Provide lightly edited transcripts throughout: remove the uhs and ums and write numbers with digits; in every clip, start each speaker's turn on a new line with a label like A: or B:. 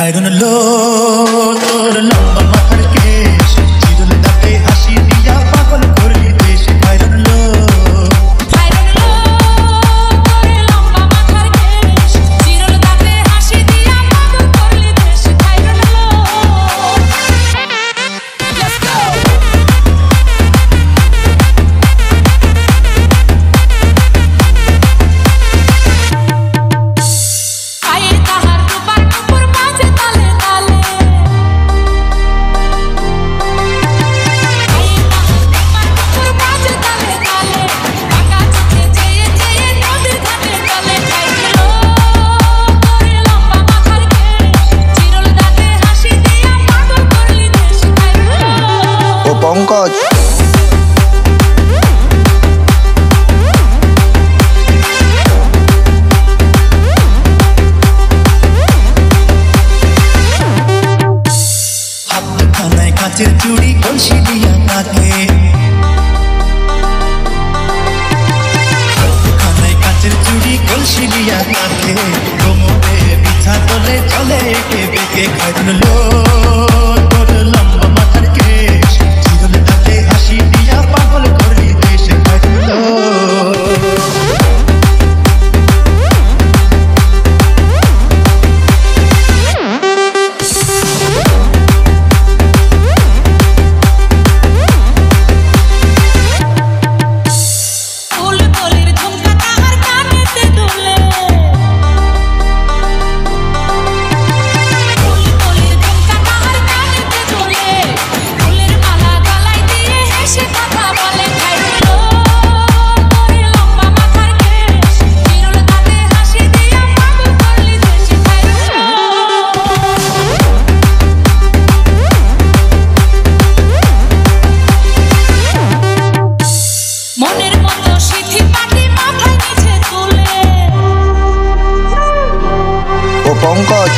A: I don't know, তোর লম্বা মাথার কেশ চিরুল দাঁতে হাসি দিয়া পাগল করলি দেশ I don't know, তোর লম্বা মাথার কেশ চিরুল দাঁতে হাসি দিয়া পাগল করলি দেশ I don't know, let's go Pankaj হাতখানায় কাচের চুড়ি কলসি দিয়া কাঁধে হাতখানায় কাচের চুড়ি কলসি দিয়া কাঁধে কোমরে বিছা তলে চলে একে বেঁকে খাইলো তোর লম্বা মাথার কেশ চিরুল দাঁতে হাসি দিয়া পাগল করলি দেশ খাইলো
B: পঙ্কজ।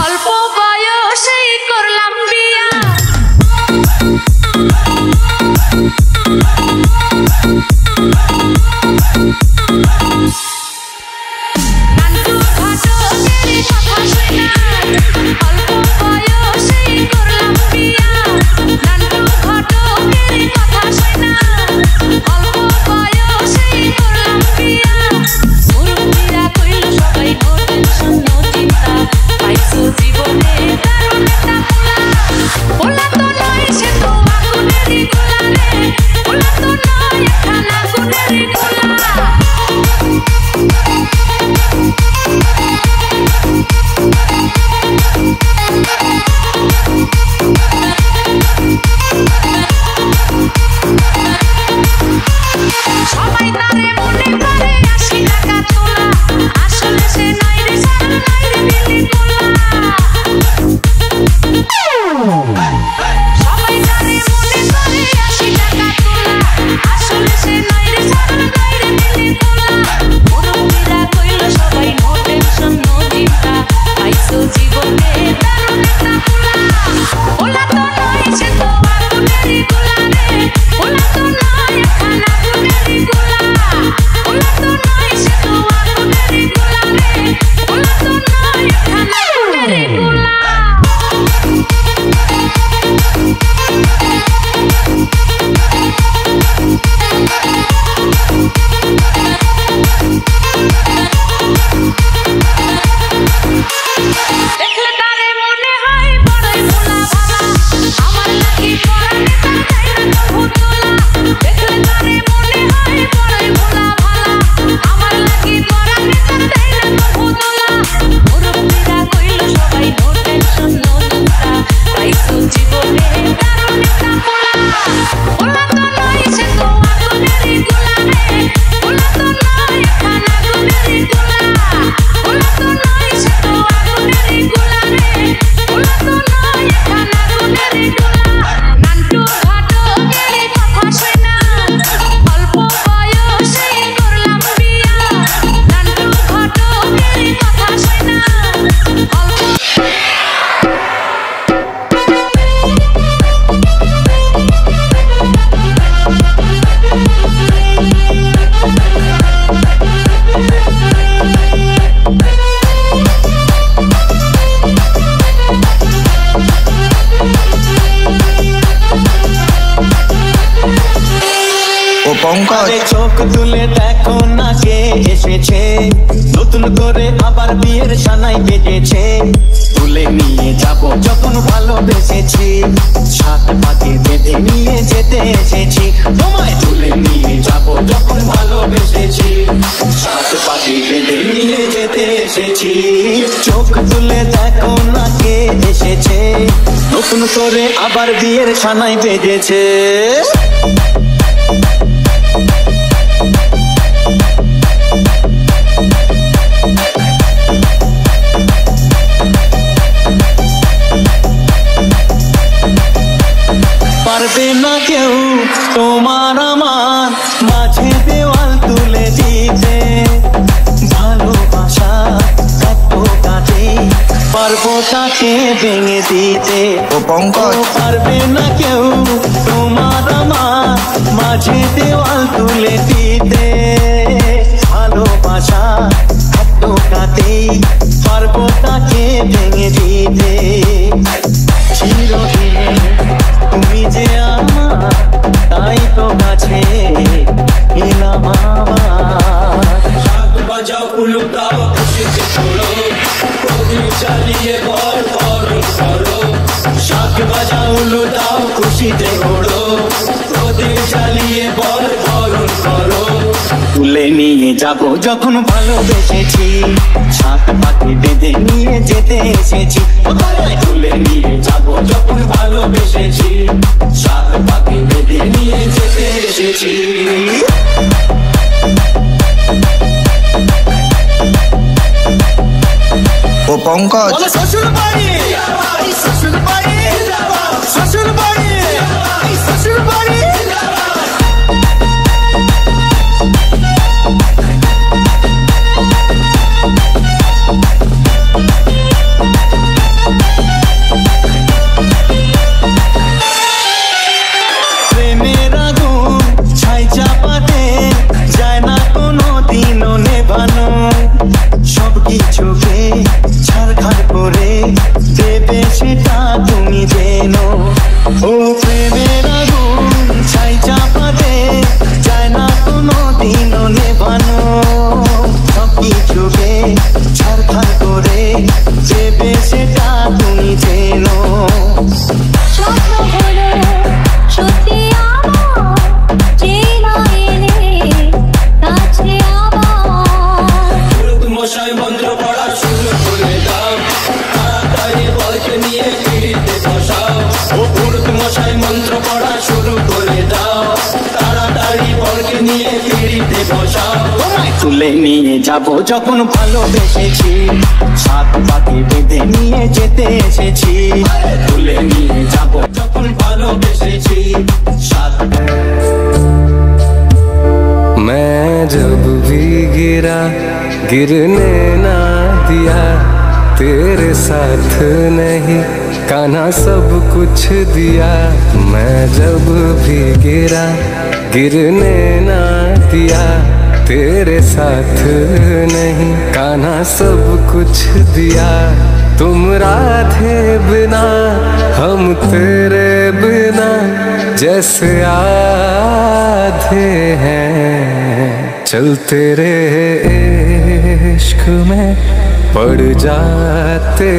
B: অল্প বয়সেই করলাম বিয়া নান্টু ঘটকেরই কথা শুনা অল্প বয়সেই করলাম বিয়া নান্টু ঘটকেরই কথা শুনা অল্প বয়সেই করলাম বিয়া মুরব্বিরা কইল সবাই নো টেনশন নো চিন্তা পাইছো জীবনে দারুণ একটা পোলা তো নয় সে তো আগুনেরই গোলা রে পোলা তো নয় একখানা আগুনেরই গোলা সবাই তারে মনে করে ৮০ টাকা তোলা আসলে সে নাই রে সারা নাই রে দিলি তোলা সবাই তারে মনে করে ৮০ টাকা তোলা আসলে সে নাই রে সারা নাই রে দিলি তোলা মুরব্বিরা কইল সবাই নো টেনশন নো চিন্তা পাইছো জীবনে দারুণ একটা পোলা তো নয় সে তো আগুনেরই গোলা রে পোলা তো নয় একখানা আগুনেরই গোলা পোলা তো নয় সে তো আগুনেরই গোলা রে পোলা তো নয় একখানা আগুনেরই গোলা দেখলে তারে মনে হয় বড়ই ভোলা ভালা আমার নাকি পরাণে তার চাই না কবু তোলা দেখলে তারে মনে হয় বড়ই ভোলা ভালা আমার নাকি পরাণে তার চাই না কবু তোলা মুরব্বিরা কইল সবাই নো টেনশন নো চিন্তা পাইছো জীবনে দারুণ একটা পোলা পোলা তো নয় সে তো আগুনেরই গোলা রে পোলা তো নয় একখানা আগুনেরই গোলা পোলা তো নয় সে তো আগুনেরই গোলা রে পোলা তো নয় একখানা আগুনেরই গোলা নান্টু ঘটকেরই কথা শুনা অল্প বয়সেই করলাম বিয়া নান্টু ঘটকেরই কথা শুনা
A: ও পঙ্কজ
C: চোখ তুলে দেখো না কে এসেছে নতুন করে আবার বিয়ের সানাই বেজেছে তুলে নিয়ে যাব যখন ভালোবেসেছি সাত পাকে বেঁধে নিয়ে যেতে এসেছি তোমায় তুলে নিয়ে যাব যখন ভালোবেসেছি সাত পাকে বেঁধে নিয়ে যেতে এসেছি চোখ তুলে দেখো না কে এসেছে নতুন করে আবার বিয়ের সানাই বেজেছে পারবে না কেউ তোমার আমার মাঝে দেওয়াল তুলে দিতে ভালোবাসা এত কাটে পারবো তাকে ভেঙে দিতে
A: ও পঙ্কজ
C: পারবে না কেউ তোমার আমার মাঝে দেওয়াল তুলে দিতে ভালোবাসা এত কাটে পারবো তাকে ভেঙে দিতে চিরদিনে তুমি যে আমার তাই তো কাছে এলাম আমার শাক বাজাও উলু দাও খুশিতে ছোড়ো প্রদীপ জ্বালিয়ে বর বরণ করো শাক বাজাও উলু দাও খুশিতে ওড়ো প্রদীপ জ্বালিয়ে বর বরণ করো তুলে নিয়ে যাব যখন ভালোবেসেছি সাত পাখি বেঁধে নিয়ে যেতে এসেছি তুলে নিয়ে যাব যখন ভালোবেসেছি সাত পাখি বেঁধে নিয়ে যেতে এসেছি
A: ও পঙ্কজ
C: শ্বশুর বাড়ি শ্বশুর বাড়ি শ্বশুর বাড়ি শ্বশুর বাড়ি বসাও তোমায় তুলে নিয়ে যাবো যখন ভালোবেসেছি সাত পাখি বেঁধে নিয়ে যেতে এসেছি তুলে নিয়ে যাবো যখন ভালোবেসেছি সাত
D: मैं जब भी गिरा गिरने ना दिया तेरे साथ नहीं कान्हा सब कुछ दिया मैं जब भी गिरा गिरने ना दिया तेरे साथ नहीं कान्हा सब कुछ दिया तुम राधे बिना हम तेरे बिना जैसे आधे हैं चल तेरे इश्क में पड़ जाते